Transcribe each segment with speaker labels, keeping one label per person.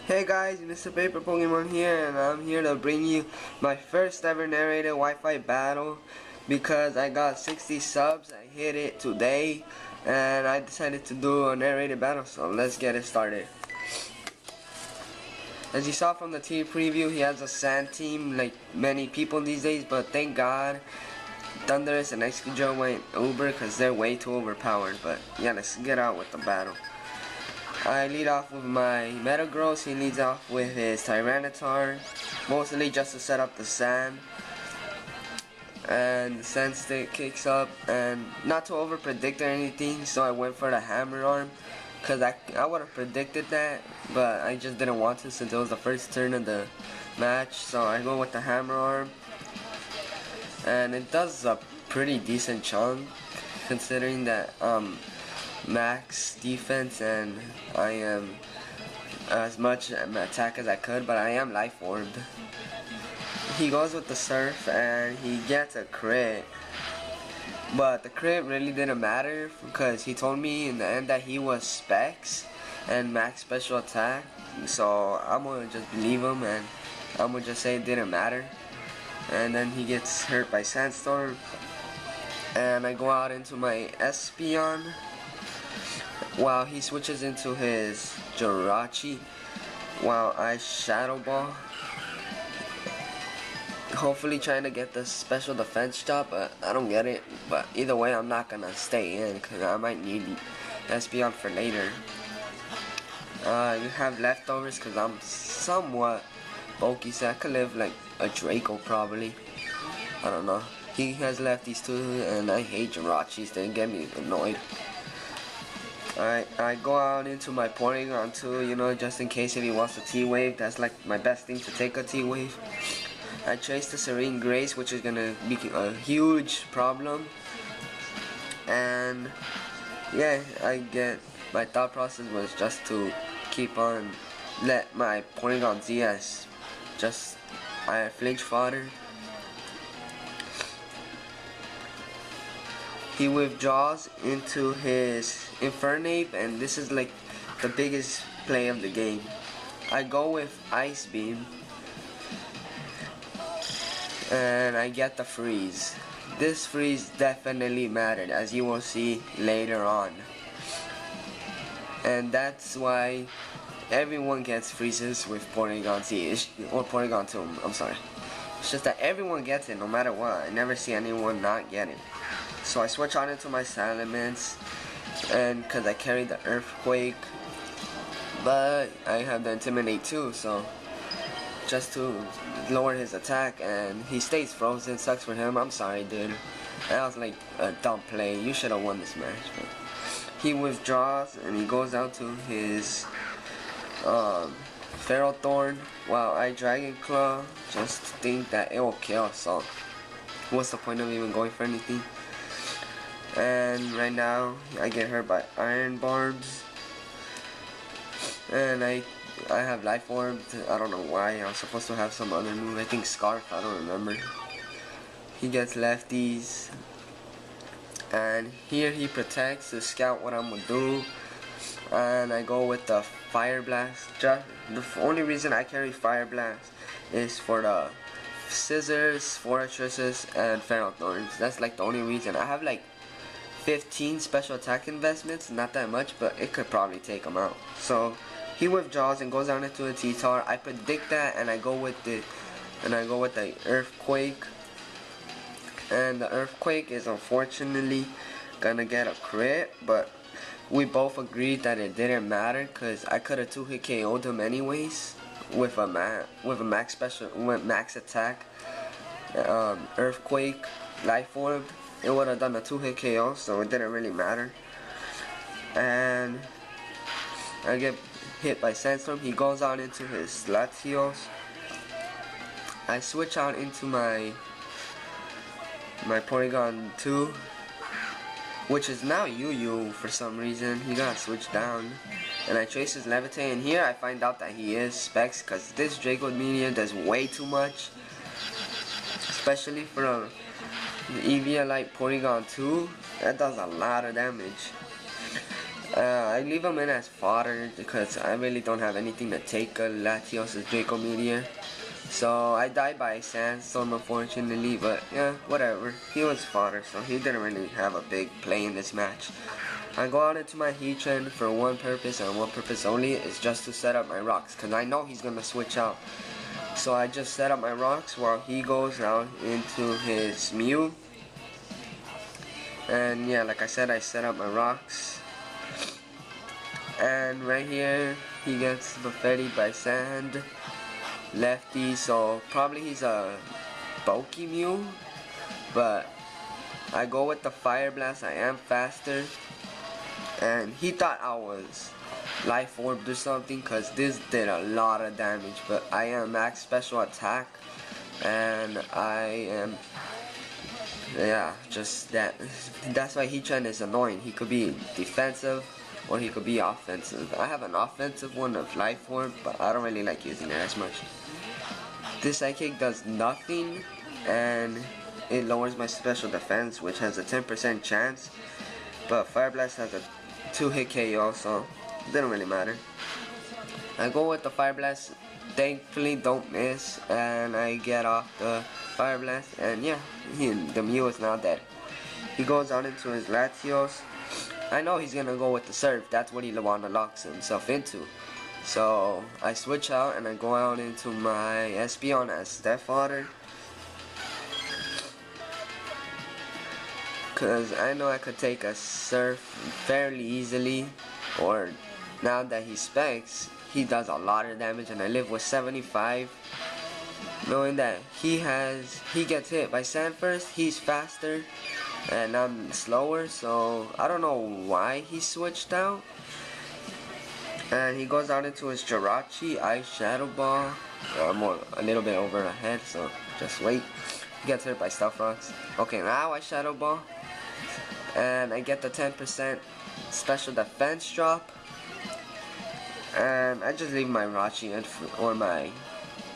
Speaker 1: Hey guys, Mr. Paper Pokemon here, and I'm here to bring you my first ever narrated Wi-Fi battle because I got 60 subs. I hit it today, and I decided to do a narrated battle, so let's get it started. As you saw from the team preview, he has a sand team like many people these days, but thank God Thunderous and Excadrill went Uber because they're way too overpowered. But yeah, let's get out with the battle. I lead off with my Metagross. He leads off with his Tyranitar, mostly just to set up the sand. And the sand stick kicks up, and not to over predict or anything, so I went for the Hammer Arm, because I would have predicted that, but I just didn't want to since it was the first turn of the match. So I go with the Hammer Arm, and it does a pretty decent chunk considering that max defense and I am as much attack as I could, but I am life orbed. He goes with the Surf and he gets a crit, but the crit really didn't matter because he told me in the end that he was Specs and max special attack, so I'm gonna just believe him and I'm gonna just say it didn't matter. And then he gets hurt by Sandstorm, and I go out into my Espeon while he switches into his Jirachi while I Shadow Ball, hopefully trying to get the special defense job, but I don't get it. But either way, I'm not gonna stay in because I might need Espeon for later. You have leftovers because I'm somewhat bulky, so I could live like a Draco probably. I don't know. He has lefties too, and I hate Jirachis. They get me annoyed. Alright, I go out into my Porygon too, you know, just in case if he wants a T-Wave. That's like my best thing to take a T-Wave. I chase the Serene Grace, which is gonna be a huge problem. And yeah, my thought process was just to keep on let my Porygon ZS just flinch fodder. He withdraws into his Infernape, and this is like the biggest play of the game. I go with Ice Beam, and I get the freeze. This freeze definitely mattered, as you will see later on. And that's why everyone gets freezes with Porygon Z, or Porygon 2, I'm sorry. It's just that everyone gets it no matter what. I never see anyone not get it. So I switch on into my Salamence, and because I carry the Earthquake, but I have the Intimidate too, so just to lower his attack, and he stays frozen. Sucks for him. I'm sorry, dude. That was like a dumb play. You should have won this match. But he withdraws and he goes out to his Feral Thorn, while I Dragon Claw just think that it will kill. So what's the point of even going for anything? And right now I get hurt by Iron Barbs, and I have Life Orb. I don't know why. I was supposed to have some other move. I think Scarf. I don't remember. He gets lefties, and here he protects to scout what I'm gonna do. And I go with the Fire Blast. The only reason I carry Fire Blast is for the Scissors, Fortresses, and Feral Thorns. That's like the only reason. I have like 15 special attack investments, not that much, but it could probably take him out. So he withdraws and goes down into a T-Tar. I predict that, and I go with the Earthquake. And the Earthquake is unfortunately gonna get a crit, but we both agreed that it didn't matter because I could have 2-hit KO'd him anyways with a max attack. Earthquake, Life Orb. It would have done a 2-hit KO, so it didn't really matter. And I get hit by Sandstorm. He goes out into his Latios. I switch out into my Porygon 2, which is now Yu for some reason. He got switched down. And I trace his Levitate, and here I find out that he is Specs, because this Draco Meteor does way too much. Especially for the Eviolite Porygon 2, that does a lot of damage. I leave him in as fodder because I really don't have anything to take Latios' Draco Meteor. So I died by Sandstorm unfortunately, but yeah, whatever. He was fodder, so he didn't really have a big play in this match. I go out into my Heatran for one purpose and one purpose only, is just to set up my rocks, because I know he's going to switch out. So I just set up my rocks while he goes out into his Mew. And yeah, like I said, I set up my rocks. And right here, he gets buffeted by Sand. Lefty, so probably he's a bulky Mew. But I go with the Fire Blast, I am faster. And he thought I was Life Orbed or something, because this did a lot of damage. But I am max special attack. And I am... yeah, just that. That's why Heatran is annoying. He could be defensive or he could be offensive. I have an offensive one of Life Orb, but I don't really like using it as much. This Psychic does nothing, and it lowers my special defense, which has a 10% chance. But Fire Blast has a 2-hit KO, so it didn't really matter. I go with the Fire Blast, thankfully don't miss, and I get off the Fire Blast, and yeah, the Mew is now dead. He goes out into his Latios. I know he's gonna go with the Surf, that's what he wanna lock himself into. So I switch out and I go out into my Espeon as Step Fodder, cause I know I could take a Surf fairly easily, or now that he specs, he does a lot of damage, and I live with 75. Knowing that he gets hit by Sand first, he's faster, and I'm slower, so I don't know why he switched out. And he goes out into his Jirachi, Ice Shadow Ball. I'm a little bit over ahead, so just wait. He gets hit by Stealth Rocks. Okay, now I Shadow Ball. And I get the 10% special defense drop. And I just leave my Rachi or my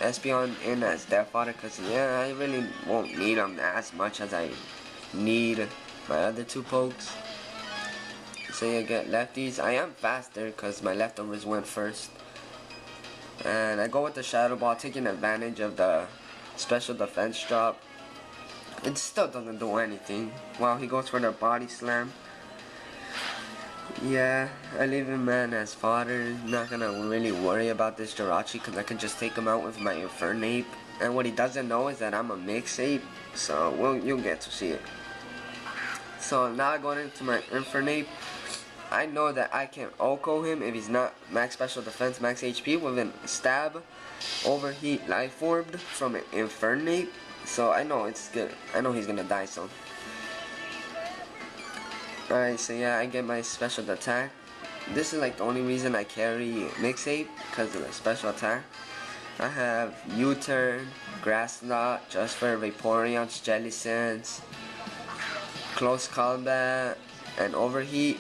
Speaker 1: Espeon in as Death Fodder, because yeah, I really won't need them as much as I need my other two pokes. So you get lefties. I am faster because my leftovers went first. And I go with the Shadow Ball, taking advantage of the special defense drop. It still doesn't do anything. Wow, he goes for the Body Slam. Yeah, I leave him man as fodder. Not gonna really worry about this Jirachi because I can just take him out with my Infernape. And what he doesn't know is that I'm a Mix Ape, so you'll get to see it. So now I go into my Infernape. I know that I can Oko him if he's not max special defense, max HP with a stab, overheat, life orbed from an Infernape. So I know it's good. I know he's gonna die soon. Alright, so yeah, I get my special attack. This is like the only reason I carry Mix Ape, because of the special attack. I have U-Turn, Grass Knot, Just for Vaporeon's Jelly Sense, Close Combat, and Overheat.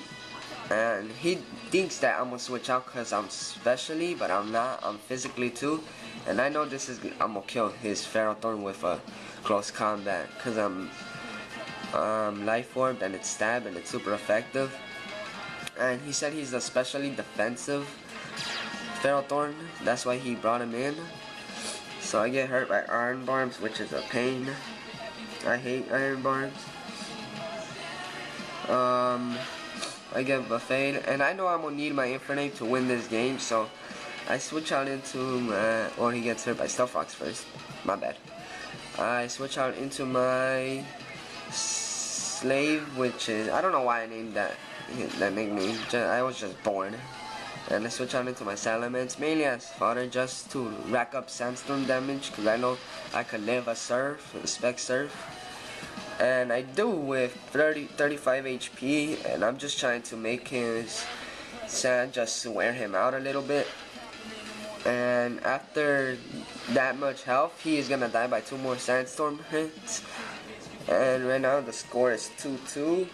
Speaker 1: And he thinks that I'm gonna switch out because I'm specially, but I'm not. I'm physically too. And I know this is, I'm gonna kill his Ferrothorn with a Close Combat because I'm Life Orb and it's stab and it's super effective. And he said he's especially defensive Ferrothorn, that's why he brought him in. So I get hurt by Iron Barbs, which is a pain. I hate Iron Barbs. I get buffeted, and I know I'm gonna need my Infernape to win this game, so I switch out into or he gets hurt by Stealth Rocks first. My bad. I switch out into my Slave, which is, I don't know why I named that nickname. I was just bored. And I switch out into my Salamence, mainly as fodder, just to rack up Sandstorm damage, because I know I could live a Surf, a Spec Surf. And I do with 35 HP, and I'm just trying to make his Sand just wear him out a little bit. And after that much health, he is gonna die by 2 more Sandstorm hits. And right now the score is 2-2.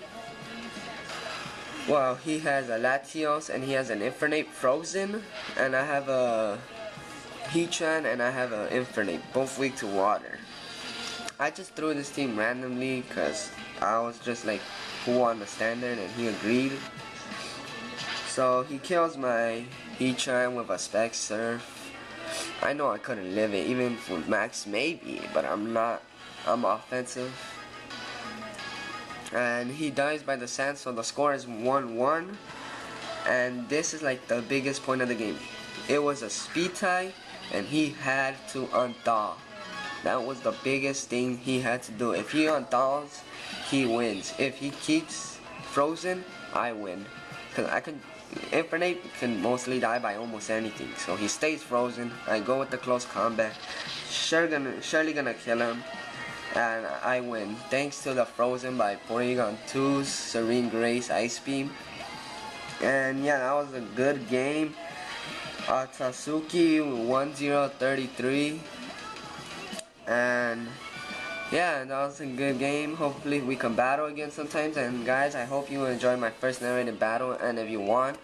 Speaker 1: Well, he has a Latios and he has an Infernape Frozen, and I have a Heatran and I have an Infernape, both weak to water. I just threw this team randomly because I was just like, who won the standard, and he agreed. So he kills my Heatran with a Spec Surf. I know I couldn't live it, even with max maybe, but I'm not. I'm offensive. And he dies by the sand, so the score is 1-1. And this is like the biggest point of the game. It was a speed tie, and he had to unthaw. That was the biggest thing he had to do. If he unthaws, he wins. If he keeps frozen, I win. Cause Infernape can mostly die by almost anything. So he stays frozen. I go with the close combat. Surely gonna kill him. And I win. Thanks to the Frozen by Porygon 2's Serene Grace Ice Beam. And yeah, that was a good game. Atasuki1033. And yeah, that was a good game. Hopefully we can battle again sometimes. And guys, I hope you enjoyed my first narrated battle. And if you want,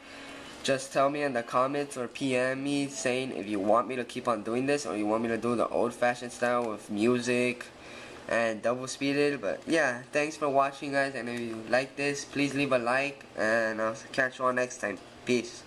Speaker 1: just tell me in the comments or PM me saying if you want me to keep on doing this or you want me to do the old-fashioned style with music and double speeded. But yeah, thanks for watching, guys, and if you like this, please leave a like, and I'll catch you all next time. Peace.